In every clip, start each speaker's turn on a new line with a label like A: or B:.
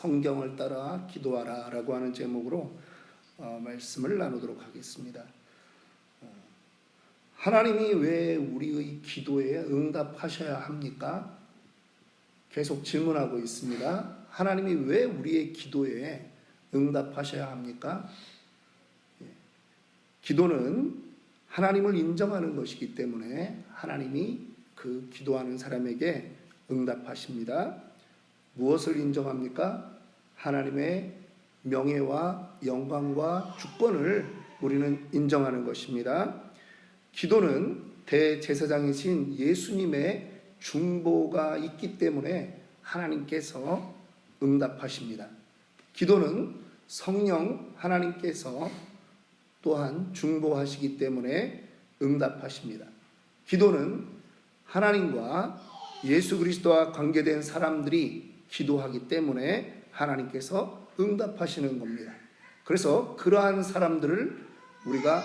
A: 성경을 따라 기도하라 라고 하는 제목으로 말씀을 나누도록 하겠습니다. 하나님이 왜 우리의 기도에 응답하셔야 합니까? 계속 질문하고 있습니다. 하나님이 왜 우리의 기도에 응답하셔야 합니까? 기도는 하나님을 인정하는 것이기 때문에 하나님이 그 기도하는 사람에게 응답하십니다. 무엇을 인정합니까? 하나님의 명예와 영광과 주권을 우리는 인정하는 것입니다. 기도는 대제사장이신 예수님의 중보가 있기 때문에 하나님께서 응답하십니다. 기도는 성령 하나님께서 또한 중보하시기 때문에 응답하십니다. 기도는 하나님과 예수 그리스도와 관계된 사람들이 기도하기 때문에 하나님께서 응답하시는 겁니다. 그래서 그러한 사람들을 우리가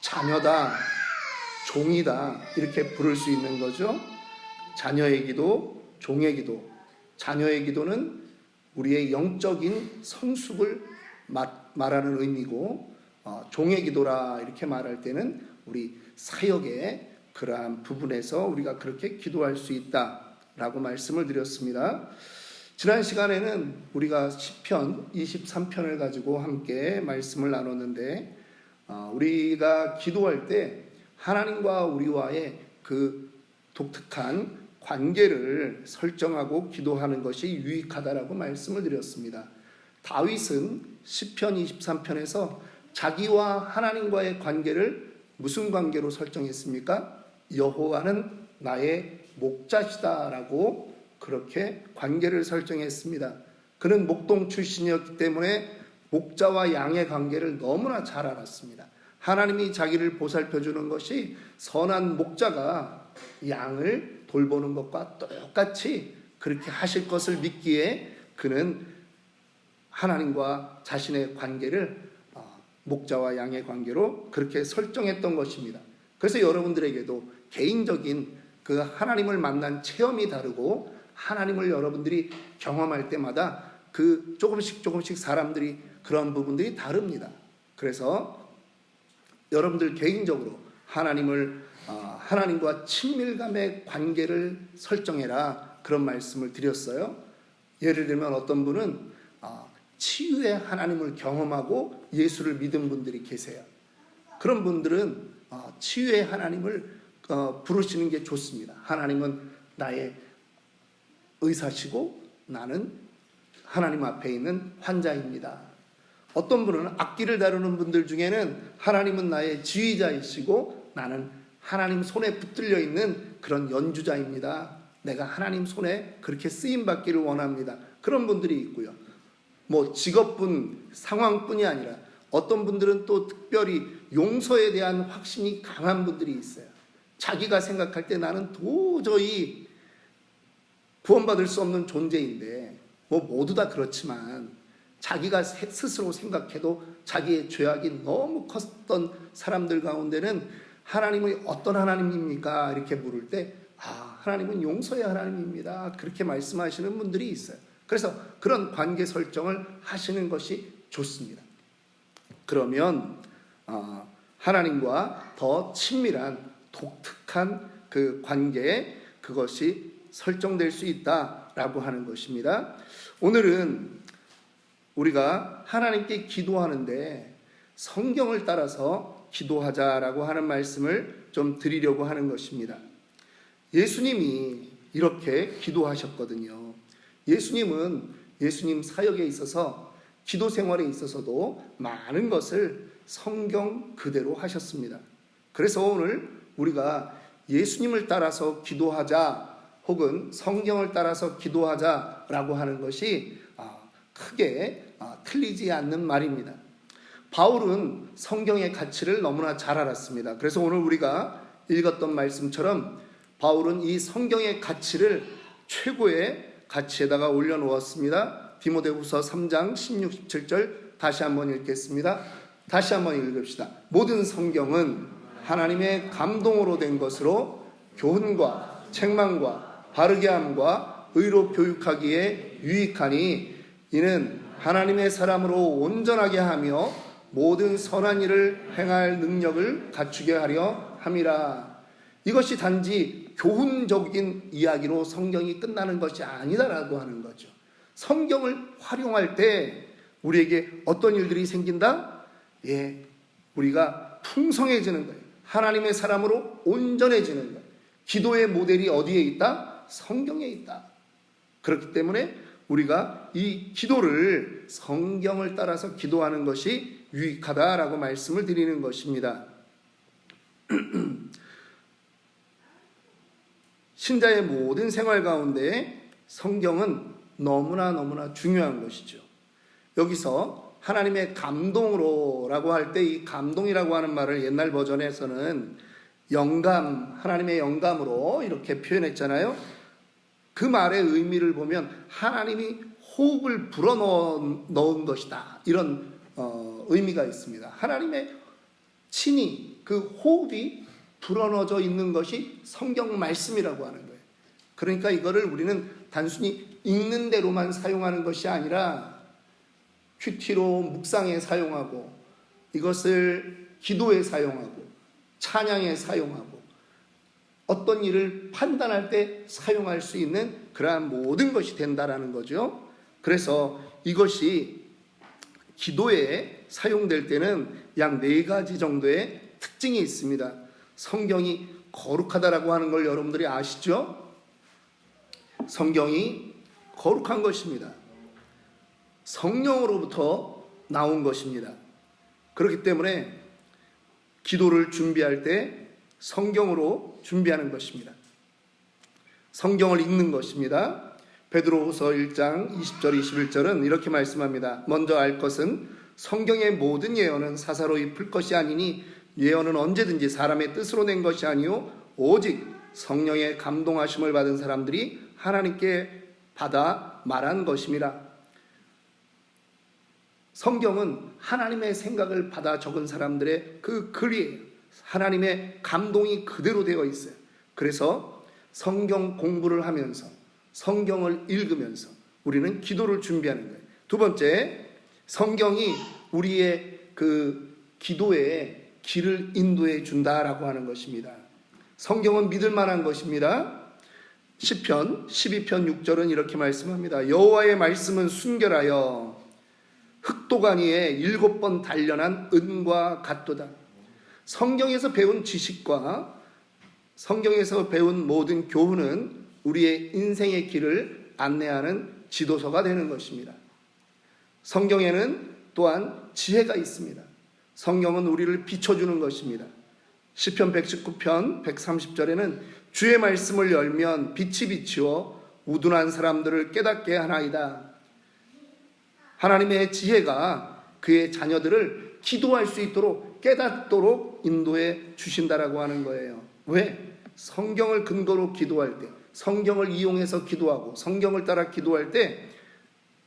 A: 자녀다, 종이다 이렇게 부를 수 있는 거죠. 자녀의 기도, 종의 기도. 자녀의 기도는 우리의 영적인 성숙을 말하는 의미고, 종의 기도라 이렇게 말할 때는 우리 사역의 그러한 부분에서 우리가 그렇게 기도할 수 있다라고 말씀을 드렸습니다. 지난 시간에는 우리가 시편 23편을 가지고 함께 말씀을 나눴는데, 우리가 기도할 때 하나님과 우리와의 그 독특한 관계를 설정하고 기도하는 것이 유익하다라고 말씀을 드렸습니다. 다윗은 시편 23편에서 자기와 하나님과의 관계를 무슨 관계로 설정했습니까? 여호와는 나의 목자시다라고 그렇게 관계를 설정했습니다. 그는 목동 출신이었기 때문에 목자와 양의 관계를 너무나 잘 알았습니다. 하나님이 자기를 보살펴주는 것이 선한 목자가 양을 돌보는 것과 똑같이 그렇게 하실 것을 믿기에 그는 하나님과 자신의 관계를 목자와 양의 관계로 그렇게 설정했던 것입니다. 그래서 여러분들에게도 개인적인 그 하나님을 만난 체험이 다르고, 하나님을 여러분들이 경험할 때마다 그 조금씩 사람들이 그런 부분들이 다릅니다. 그래서 여러분들 개인적으로 하나님과 친밀감의 관계를 설정해라 그런 말씀을 드렸어요. 예를 들면 어떤 분은 치유의 하나님을 경험하고 예수를 믿은 분들이 계세요. 그런 분들은 치유의 하나님을 부르시는 게 좋습니다. 하나님은 나의 의사시고 나는 하나님 앞에 있는 환자입니다. 어떤 분은 악기를 다루는 분들 중에는 하나님은 나의 지휘자이시고 나는 하나님 손에 붙들려 있는 그런 연주자입니다. 내가 하나님 손에 그렇게 쓰임받기를 원합니다. 그런 분들이 있고요. 직업뿐, 상황뿐이 아니라 어떤 분들은 또 특별히 용서에 대한 확신이 강한 분들이 있어요. 자기가 생각할 때 나는 도저히 구원받을 수 없는 존재인데, 모두 다 그렇지만 자기가 스스로 생각해도 자기의 죄악이 너무 컸던 사람들 가운데는 하나님이 어떤 하나님입니까? 이렇게 물을 때 하나님은 용서의 하나님입니다. 그렇게 말씀하시는 분들이 있어요. 그래서 그런 관계 설정을 하시는 것이 좋습니다. 그러면 하나님과 더 친밀한 독특한 그 관계, 그것이 설정될 수 있다라고 하는 것입니다. 오늘은 우리가 하나님께 기도하는데 성경을 따라서 기도하자라고 하는 말씀을 좀 드리려고 하는 것입니다. 예수님이 이렇게 기도하셨거든요. 예수님 사역에 있어서, 기도 생활에 있어서도 많은 것을 성경 그대로 하셨습니다. 그래서 오늘 우리가 예수님을 따라서 기도하자 혹은 성경을 따라서 기도하자라고 하는 것이 크게 틀리지 않는 말입니다. 바울은 성경의 가치를 너무나 잘 알았습니다. 그래서 오늘 우리가 읽었던 말씀처럼 바울은 이 성경의 가치를 최고의 가치에다가 올려놓았습니다. 디모데후서 3장 16, 17절 다시 한번 읽겠습니다. 다시 한번 읽읍시다. 모든 성경은 하나님의 감동으로 된 것으로 교훈과 책망과 바르게 함과 의로 교육하기에 유익하니 이는 하나님의 사람으로 온전하게 하며 모든 선한 일을 행할 능력을 갖추게 하려 함이라. 이것이 단지 교훈적인 이야기로 성경이 끝나는 것이 아니다라고 하는 거죠. 성경을 활용할 때 우리에게 어떤 일들이 생긴다? 우리가 풍성해지는 거예요. 하나님의 사람으로 온전해지는 거예요. 기도의 모델이 어디에 있다? 성경에 있다. 그렇기 때문에 우리가 이 기도를 성경을 따라서 기도하는 것이 유익하다라고 말씀을 드리는 것입니다. 신자의 모든 생활 가운데 성경은 너무나 중요한 것이죠. 여기서 하나님의 감동으로라고 할 때 이 감동이라고 하는 말을 옛날 버전에서는 영감, 하나님의 영감으로 이렇게 표현했잖아요. 그 말의 의미를 보면 하나님이 호흡을 불어넣은 것이다, 이런 의미가 있습니다. 하나님의 친히 그 호흡이 불어넣어져 있는 것이 성경 말씀이라고 하는 거예요. 그러니까 이거를 우리는 단순히 읽는 대로만 사용하는 것이 아니라 큐티로 묵상에 사용하고, 이것을 기도에 사용하고, 찬양에 사용하고, 어떤 일을 판단할 때 사용할 수 있는 그러한 모든 것이 된다라는 거죠. 그래서 이것이 기도에 사용될 때는 약 4가지 정도의 특징이 있습니다. 성경이 거룩하다라고 하는 걸 여러분들이 아시죠? 성경이 거룩한 것입니다. 성령으로부터 나온 것입니다. 그렇기 때문에 기도를 준비할 때 성경으로 준비하는 것입니다. 성경을 읽는 것입니다. 베드로후서 1장 20절 21절은 이렇게 말씀합니다. 먼저 알 것은 성경의 모든 예언은 사사로이 풀 것이 아니니 예언은 언제든지 사람의 뜻으로 낸 것이 아니요 오직 성령의 감동하심을 받은 사람들이 하나님께 받아 말한 것임이라. 성경은 하나님의 생각을 받아 적은 사람들의 그 글이에요. 하나님의 감동이 그대로 되어 있어요. 그래서 성경 공부를 하면서, 성경을 읽으면서 우리는 기도를 준비하는 거예요. 두 번째, 성경이 우리의 그 기도에 길을 인도해 준다라고 하는 것입니다. 성경은 믿을 만한 것입니다. 시편 12편 6절은 이렇게 말씀합니다. 여호와의 말씀은 순결하여 흑도가니에 7번 단련한 은과 같도다. 성경에서 배운 지식과 성경에서 배운 모든 교훈은 우리의 인생의 길을 안내하는 지도서가 되는 것입니다. 성경에는 또한 지혜가 있습니다. 성경은 우리를 비춰주는 것입니다. 시편 119편 130절에는 주의 말씀을 열면 빛이 비치어 우둔한 사람들을 깨닫게 하나이다. 하나님의 지혜가 그의 자녀들을 기도할 수 있도록 깨닫도록 인도해 주신다라고 하는 거예요. 왜? 성경을 근거로 기도할 때, 성경을 이용해서 기도하고 성경을 따라 기도할 때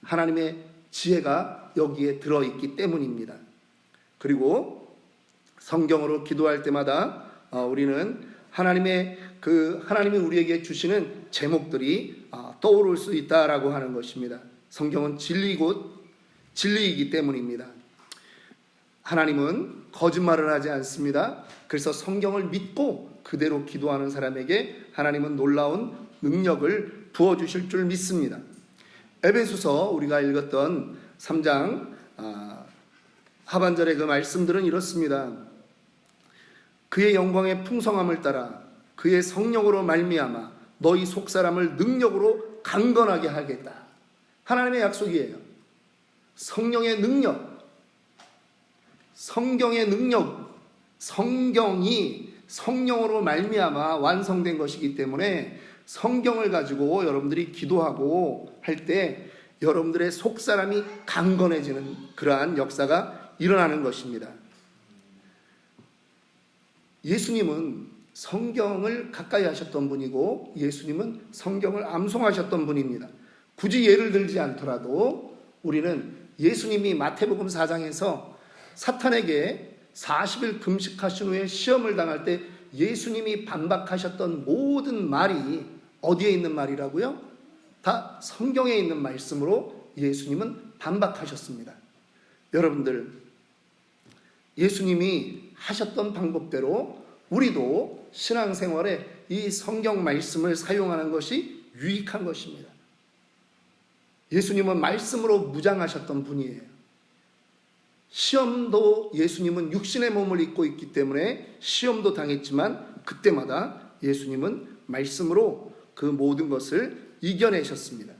A: 하나님의 지혜가 여기에 들어있기 때문입니다. 그리고 성경으로 기도할 때마다 우리는 하나님이 우리에게 주시는 제목들이 떠오를 수 있다라고 하는 것입니다. 성경은 진리이기 때문입니다. 하나님은 거짓말을 하지 않습니다. 그래서 성경을 믿고 그대로 기도하는 사람에게 하나님은 놀라운 능력을 부어주실 줄 믿습니다. 에베소서 우리가 읽었던 3장 하반절의 그 말씀들은 이렇습니다. 그의 영광의 풍성함을 따라 그의 성령으로 말미암아 너희 속사람을 능력으로 강건하게 하겠다. 하나님의 약속이에요. 성령의 능력, 성경의 능력, 성경이 성령으로 말미암아 완성된 것이기 때문에 성경을 가지고 여러분들이 기도하고 할 때 여러분들의 속사람이 강건해지는 그러한 역사가 일어나는 것입니다. 예수님은 성경을 가까이 하셨던 분이고 예수님은 성경을 암송하셨던 분입니다. 굳이 예를 들지 않더라도 우리는 예수님이 마태복음 4장에서 사탄에게 40일 금식하신 후에 시험을 당할 때 예수님이 반박하셨던 모든 말이 어디에 있는 말이라고요? 다 성경에 있는 말씀으로 예수님은 반박하셨습니다. 여러분들, 예수님이 하셨던 방법대로 우리도 신앙생활에 이 성경 말씀을 사용하는 것이 유익한 것입니다. 예수님은 말씀으로 무장하셨던 분이에요. 시험도 예수님은 육신의 몸을 입고 있기 때문에 시험도 당했지만 그때마다 예수님은 말씀으로 그 모든 것을 이겨내셨습니다.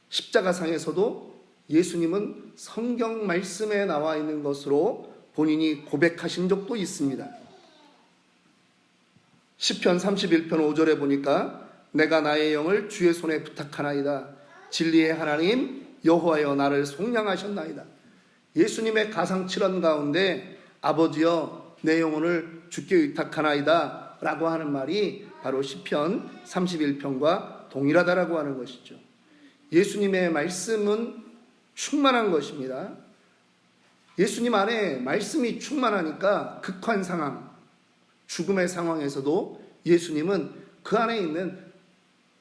A: 십자가상에서도 예수님은 성경 말씀에 나와 있는 것으로 본인이 고백하신 적도 있습니다. 시편 31편 5절에 보니까 내가 나의 영을 주의 손에 부탁하나이다. 진리의 하나님 여호와여 나를 속량하셨나이다. 예수님의 가상칠언 가운데 아버지여 내 영혼을 주께 의탁하나이다 라고 하는 말이 바로 시편 31편과 동일하다라고 하는 것이죠. 예수님의 말씀은 충만한 것입니다. 예수님 안에 말씀이 충만하니까 극한 상황, 죽음의 상황에서도 예수님은 그 안에 있는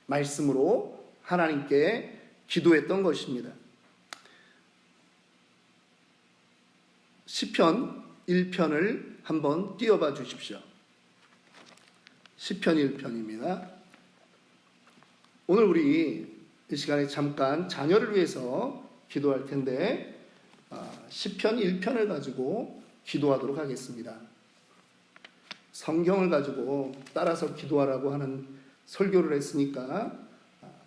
A: 말씀으로 하나님께 기도했던 것입니다. 시편 1편을 한번 띄워봐 주십시오. 시편 1편입니다. 오늘 우리 이 시간에 잠깐 자녀를 위해서 기도할 텐데 시편 1편을 가지고 기도하도록 하겠습니다. 성경을 가지고 따라서 기도하라고 하는 설교를 했으니까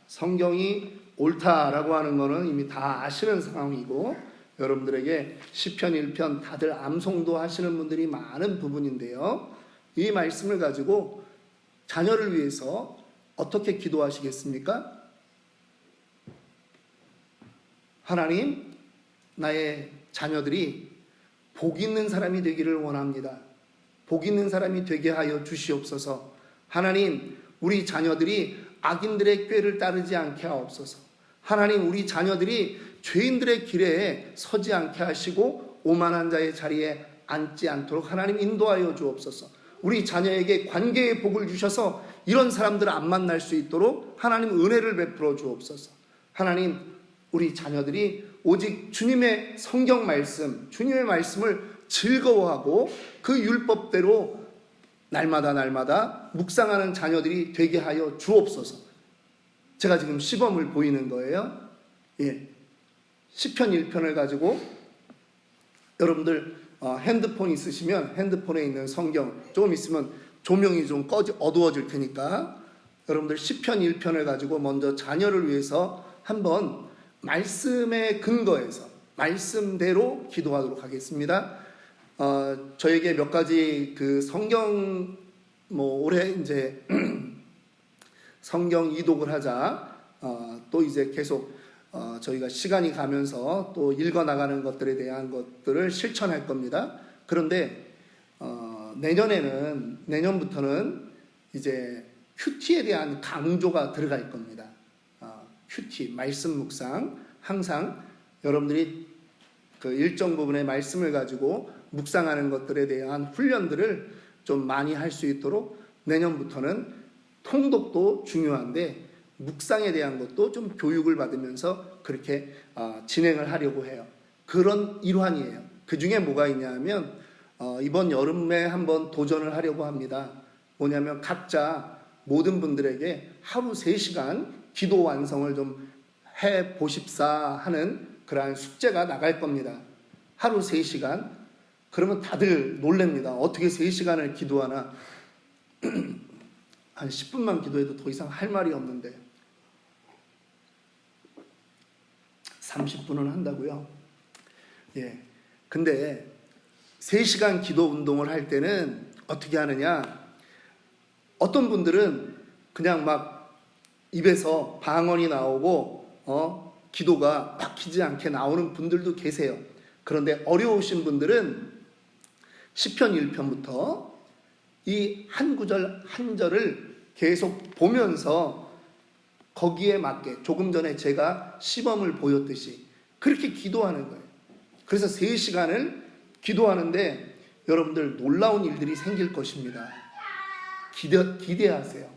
A: 성경이 옳다라고 하는 것은 이미 다 아시는 상황이고 여러분들에게 시편 1편 다들 암송도 하시는 분들이 많은 부분인데요. 이 말씀을 가지고 자녀를 위해서 어떻게 기도하시겠습니까? 하나님, 나의 자녀들이 복 있는 사람이 되기를 원합니다. 복 있는 사람이 되게 하여 주시옵소서. 하나님, 우리 자녀들이 악인들의 꾀를 따르지 않게 하옵소서. 하나님, 우리 자녀들이 죄인들의 길에 서지 않게 하시고 오만한 자의 자리에 앉지 않도록 하나님 인도하여 주옵소서. 우리 자녀에게 관계의 복을 주셔서 이런 사람들을 안 만날 수 있도록 하나님 은혜를 베풀어 주옵소서. 하나님, 우리 자녀들이 오직 주님의 성경 말씀, 주님의 말씀을 즐거워하고 그 율법대로 날마다 묵상하는 자녀들이 되게 하여 주옵소서. 제가 지금 시범을 보이는 거예요. 시편 1편을 가지고 여러분들 핸드폰 있으시면 핸드폰에 있는 성경 조금 있으면 조명이 좀 어두워질 테니까 여러분들 시편 1편을 가지고 먼저 자녀를 위해서 한번 말씀의 근거에서 말씀대로 기도하도록 하겠습니다. 저에게 몇 가지 그 성경 올해 이제 성경 이독을 하자 또 이제 계속 저희가 시간이 가면서 또 읽어 나가는 것들에 대한 것들을 실천할 겁니다. 그런데 내년부터는 이제 큐티에 대한 강조가 들어갈 겁니다. 큐티, 말씀 묵상, 항상 여러분들이 그 일정 부분의 말씀을 가지고 묵상하는 것들에 대한 훈련들을 좀 많이 할 수 있도록 내년부터는 통독도 중요한데 묵상에 대한 것도 좀 교육을 받으면서 그렇게 진행을 하려고 해요. 그런 일환이에요. 그 중에 뭐가 있냐면 이번 여름에 한번 도전을 하려고 합니다. 뭐냐면 각자 모든 분들에게 하루 3시간 기도 완성을 좀 해보십사 하는 그러한 숙제가 나갈 겁니다. 하루 3시간. 그러면 다들 놀랍니다. 어떻게 3시간을 기도하나. 한 10분만 기도해도 더 이상 할 말이 없는데 30분은 한다고요? 근데 3시간 기도 운동을 할 때는 어떻게 하느냐? 어떤 분들은 그냥 막 입에서 방언이 나오고 기도가 막히지 않게 나오는 분들도 계세요. 그런데 어려우신 분들은 시편 1편부터 이 한 구절 한 절을 계속 보면서 거기에 맞게 조금 전에 제가 시범을 보였듯이 그렇게 기도하는 거예요. 그래서 3시간을 기도하는데 여러분들 놀라운 일들이 생길 것입니다. 기대하세요.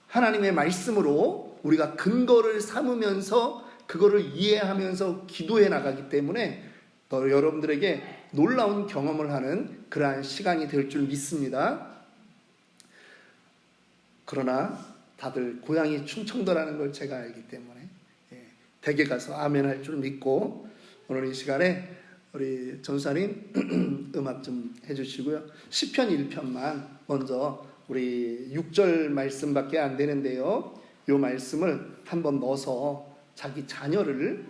A: 하나님의 말씀으로 우리가 근거를 삼으면서 그거를 이해하면서 기도해 나가기 때문에 더 여러분들에게 놀라운 경험을 하는 그러한 시간이 될 줄 믿습니다. 그러나 다들 고향이 충청도라는 걸 제가 알기 때문에 댁에 가서 아멘 할 줄 믿고 오늘 이 시간에 우리 전사님 음악 좀 해주시고요. 시편 1편만 먼저 우리 6절 말씀밖에 안 되는데요. 이 말씀을 한번 넣어서 자기 자녀를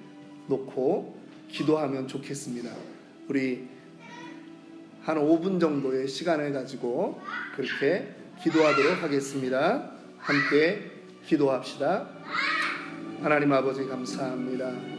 A: 놓고 기도하면 좋겠습니다. 우리 한 5분 정도의 시간을 가지고 그렇게 기도하도록 하겠습니다. 함께 기도합시다. 하나님 아버지 감사합니다.